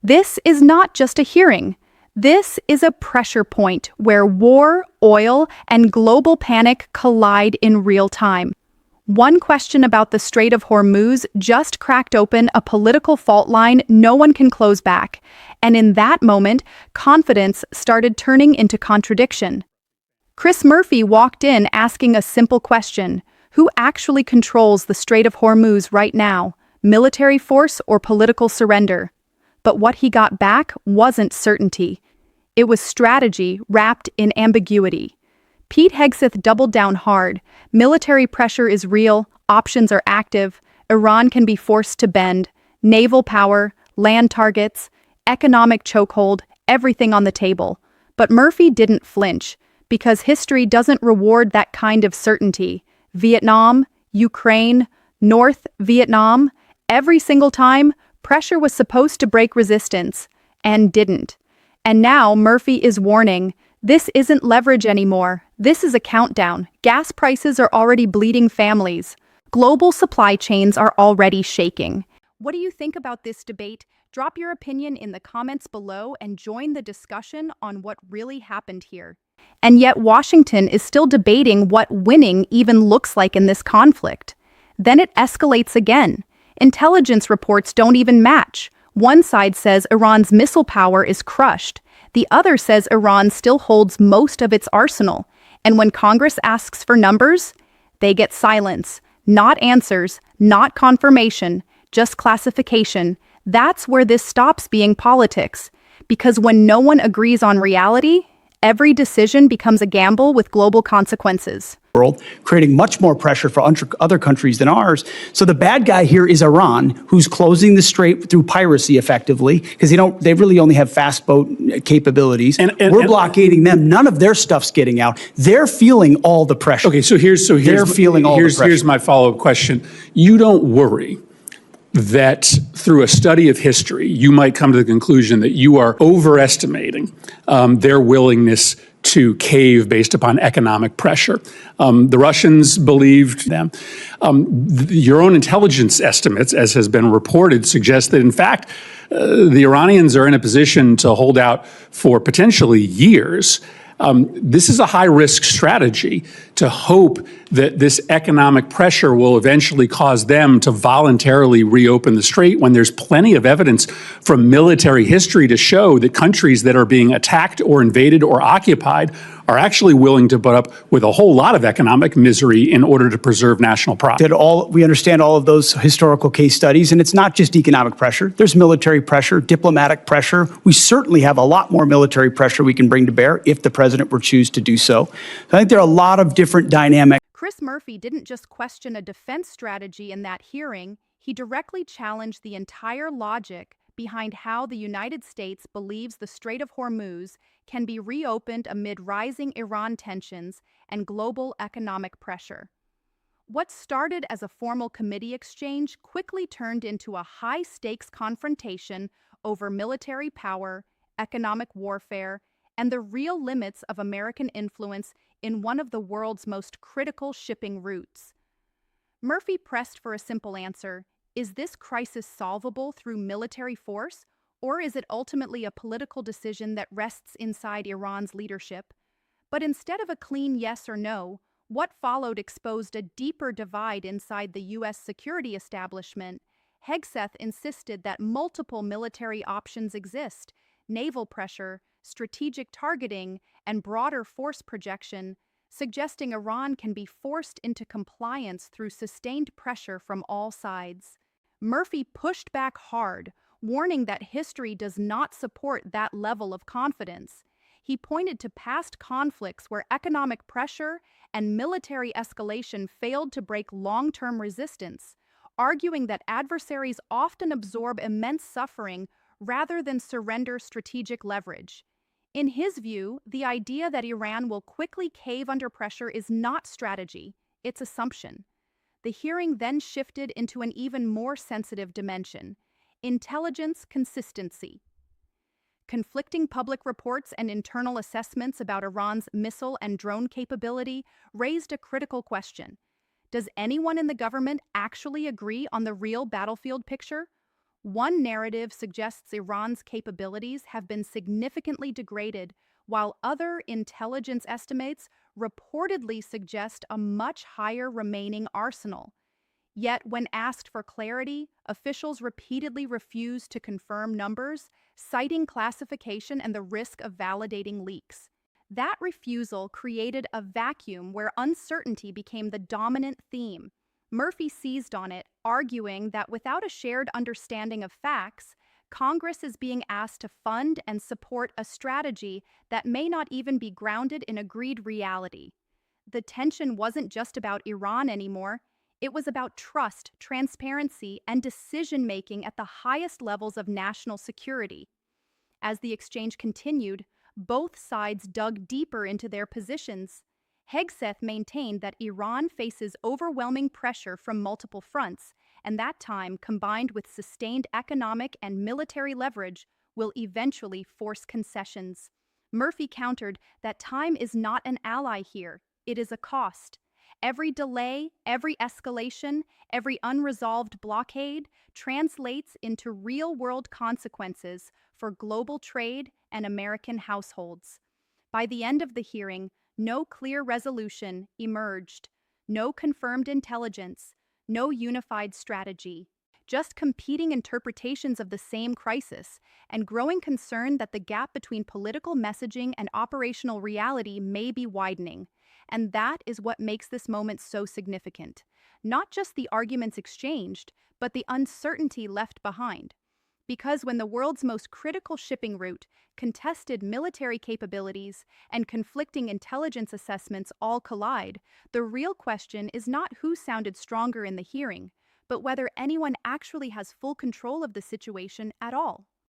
This is not just a hearing. This is a pressure point where war, oil, and global panic collide in real time. One question about the Strait of Hormuz just cracked open a political fault line no one can close back, and in that moment, confidence started turning into contradiction. Chris Murphy walked in asking a simple question: who actually controls the Strait of Hormuz right now, military force or political surrender? But what he got back wasn't certainty. It was strategy wrapped in ambiguity. Pete Hegseth doubled down hard. Military pressure is real, options are active, Iran can be forced to bend, naval power, land targets, economic chokehold, everything on the table. But Murphy didn't flinch, because history doesn't reward that kind of certainty. Vietnam, Ukraine, North Vietnam, every single time, pressure was supposed to break resistance, and didn't. And now Murphy is warning, this isn't leverage anymore. This is a countdown. Gas prices are already bleeding families. Global supply chains are already shaking. What do you think about this debate? Drop your opinion in the comments below and join the discussion on what really happened here. And yet Washington is still debating what winning even looks like in this conflict. Then it escalates again. Intelligence reports don't even match. One side says Iran's missile power is crushed. The other says Iran still holds most of its arsenal. And when Congress asks for numbers, they get silence. Not answers, not confirmation, just classification. That's where this stops being politics. Because when no one agrees on reality, every decision becomes a gamble with global consequences. World, creating much more pressure for other countries than ours. So the bad guy here is Iran, who's closing the strait through piracy effectively, because they really only have fast boat capabilities. We're blockading them. None of their stuff's getting out. They're feeling all the pressure. Okay, here's my follow-up question. You don't worry that through a study of history, you might come to the conclusion that you are overestimating their willingness to cave based upon economic pressure. The Russians believed them. Your own intelligence estimates, as has been reported, suggest that, in fact, the Iranians are in a position to hold out for potentially years. This is a high-risk strategy to hope that this economic pressure will eventually cause them to voluntarily reopen the strait when there's plenty of evidence from military history to show that countries that are being attacked or invaded or occupied are actually willing to put up with a whole lot of economic misery in order to preserve national pride. We understand all of those historical case studies, and it's not just economic pressure. There's military pressure, diplomatic pressure. We certainly have a lot more military pressure we can bring to bear if the president were to choose to do so. I think there are a lot of different dynamics. Chris Murphy didn't just question a defense strategy in that hearing, he directly challenged the entire logic behind how the United States believes the Strait of Hormuz can be reopened amid rising Iran tensions and global economic pressure. What started as a formal committee exchange quickly turned into a high-stakes confrontation over military power, economic warfare, and the real limits of American influence in one of the world's most critical shipping routes. Murphy pressed for a simple answer. Is this crisis solvable through military force, or is it ultimately a political decision that rests inside Iran's leadership? But instead of a clean yes or no, what followed exposed a deeper divide inside the U.S. security establishment. Hegseth insisted that multiple military options exist: naval pressure, strategic targeting, and broader force projection, suggesting Iran can be forced into compliance through sustained pressure from all sides. Murphy pushed back hard, warning that history does not support that level of confidence. He pointed to past conflicts where economic pressure and military escalation failed to break long-term resistance, arguing that adversaries often absorb immense suffering rather than surrender strategic leverage. In his view, the idea that Iran will quickly cave under pressure is not strategy, it's assumption. The hearing then shifted into an even more sensitive dimension: intelligence consistency. Conflicting public reports and internal assessments about Iran's missile and drone capability raised a critical question. Does anyone in the government actually agree on the real battlefield picture? One narrative suggests Iran's capabilities have been significantly degraded, while other intelligence estimates reportedly suggest a much higher remaining arsenal. Yet, when asked for clarity, officials repeatedly refused to confirm numbers, citing classification and the risk of validating leaks. That refusal created a vacuum where uncertainty became the dominant theme. Murphy seized on it, arguing that without a shared understanding of facts, Congress is being asked to fund and support a strategy that may not even be grounded in agreed reality. The tension wasn't just about Iran anymore. It was about trust, transparency, and decision-making at the highest levels of national security. As the exchange continued, both sides dug deeper into their positions. Hegseth maintained that Iran faces overwhelming pressure from multiple fronts, and that time, combined with sustained economic and military leverage, will eventually force concessions. Murphy countered that time is not an ally here, it is a cost. Every delay, every escalation, every unresolved blockade translates into real-world consequences for global trade and American households. By the end of the hearing, no clear resolution emerged, no confirmed intelligence, no unified strategy, just competing interpretations of the same crisis, and growing concern that the gap between political messaging and operational reality may be widening. And that is what makes this moment so significant. Not just the arguments exchanged, but the uncertainty left behind. Because when the world's most critical shipping route, contested military capabilities, and conflicting intelligence assessments all collide, the real question is not who sounded stronger in the hearing, but whether anyone actually has full control of the situation at all.